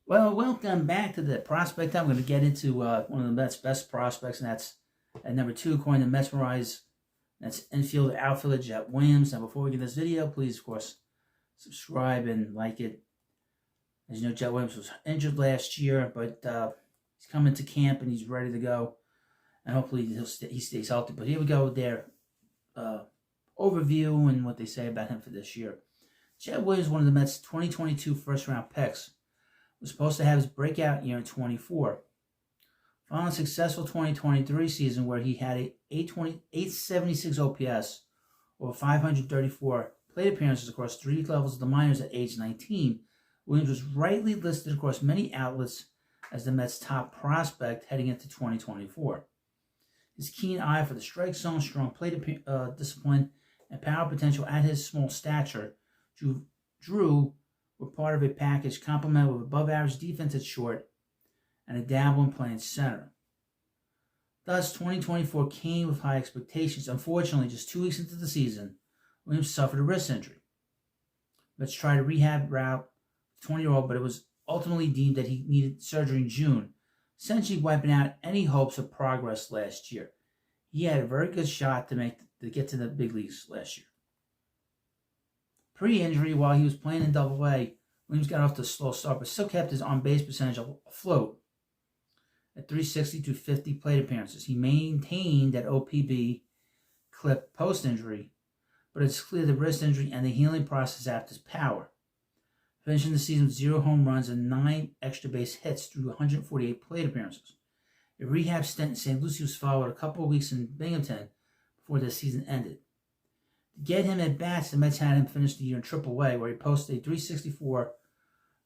Well, welcome back to the prospect. I'm going to get into one of the Mets' best prospects, and that's at number two, according to Mesmerize. That's infielder, outfielder Jett Williams. Now, before we get this video, please, of course, subscribe and like it. As you know, Jett Williams was injured last year, but he's coming to camp and he's ready to go, and hopefully he stays healthy. But here we go with their overview and what they say about him for this year. Jett Williams, one of the Mets' 2022 first-round picks, was supposed to have his breakout year in 24. Following a successful 2023 season where he had a 876 OPS or 534 plate appearances across three levels of the minors at age 19, Williams was rightly listed across many outlets as the Mets' top prospect heading into 2024. His keen eye for the strike zone, strong plate discipline, and power potential at his small stature drew were part of a package complemented with above-average defense at short and a dabble in playing center. Thus, 2024 came with high expectations. Unfortunately, just 2 weeks into the season, Williams suffered a wrist injury. Let's try to rehab route the 20-year-old, but it was ultimately deemed that he needed surgery in June, essentially wiping out any hopes of progress last year. He had a very good shot to get to the big leagues last year. Pre-injury, while he was playing in Double-A, Williams got off to a slow start, but still kept his on-base percentage afloat at 360 to 50 plate appearances. He maintained that OPB clip post-injury, but it's clear the wrist injury and the healing process zapped his power. Finishing the season with 0 home runs and 9 extra base hits through 148 plate appearances. A rehab stint in St. Lucie was followed a couple of weeks in Binghamton before the season ended. To get him at bats, the Mets had him finish the year in Triple-A, where he posted a 364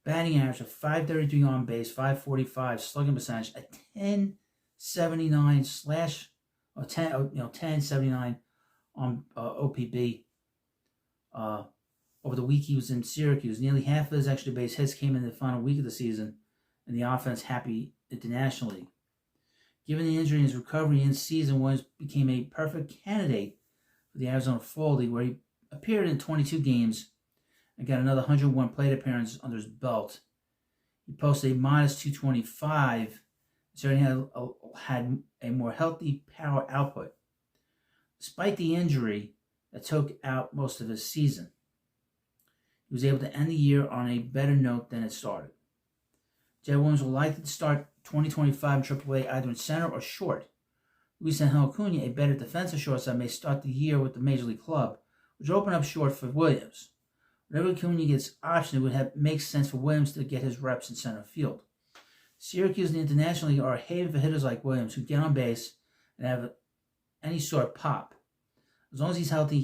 batting average of 533 on base, 545 slugging percentage, a 1079 1079 on OPB. Over the week he was in Syracuse, nearly half of his extra base hits came in the final week of the season, and the offense happy internationally. Given the injury and his recovery in season, Williams became a perfect candidate for the Arizona Fall League, where he appeared in 22 games and got another 101 plate appearances under his belt. He posted a modest 225, certainly had a more healthy power output, despite the injury that took out most of his season. He was able to end the year on a better note than it started. Jett Williams will likely to start 2025 in Triple-A either in center or short. Luis Angel Acuna, a better defensive shortstop, may start the year with the Major League club, which will open up short for Williams. Whenever Acuna gets optioned, it would make sense for Williams to get his reps in center field. Syracuse and the International League are a haven for hitters like Williams who get on base and have any sort of pop. As long as he's healthy,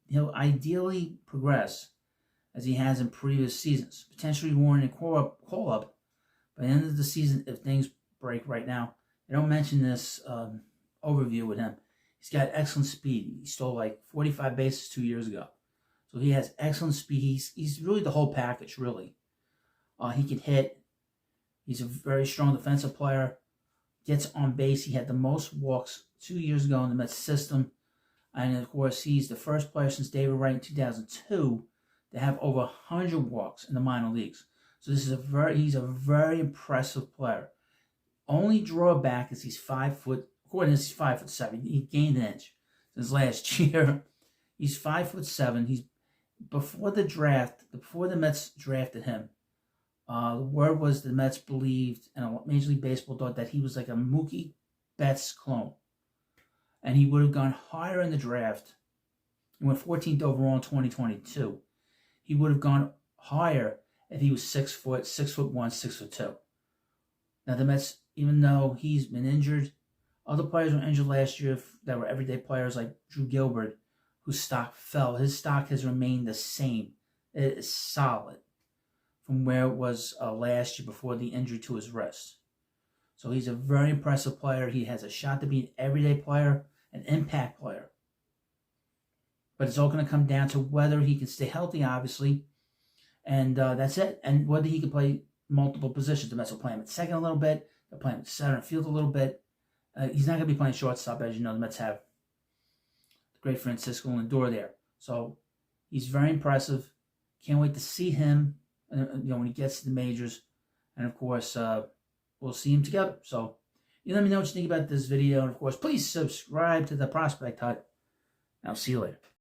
he'll ideally progress as he has in previous seasons, potentially warranting a call-up by the end of the season if things break right now. I don't mention this overview with him. He's got excellent speed. He stole like 45 bases 2 years ago. So he has excellent speed. He's really the whole package, really. He can hit. He's a very strong defensive player. Gets on base. He had the most walks 2 years ago in the Mets system. And, of course, he's the first player since David Wright in 2002 to have over 100 walks in the minor leagues. So he's a very impressive player. Only drawback is he's 5 foot. According to this, he's 5'7". He gained an inch since last year. He's 5'7". He's before the Mets drafted him. The word was the Mets believed, and Major League Baseball thought that he was like a Mookie Betts clone, and he would have gone higher in the draft. He went 14th overall in 2022. He would have gone higher if he was 6'1", 6'2". Now the Mets, even though he's been injured, other players were injured last year that were everyday players like Drew Gilbert, whose stock fell. His stock has remained the same. It is solid from where it was last year before the injury to his wrist. So he's a very impressive player. He has a shot to be an everyday player, an impact player. But it's all going to come down to whether he can stay healthy, obviously, and that's it. And whether he can play multiple positions. The Mets will play him at second a little bit. They'll play him at center field a little bit. He's not going to be playing shortstop, as you know. The Mets have the great Francisco Lindor there. So he's very impressive. Can't wait to see him when he gets to the majors. And of course, we'll see them together. So you let me know what you think about this video. And of course, please subscribe to the Prospect Hut. I'll see you later.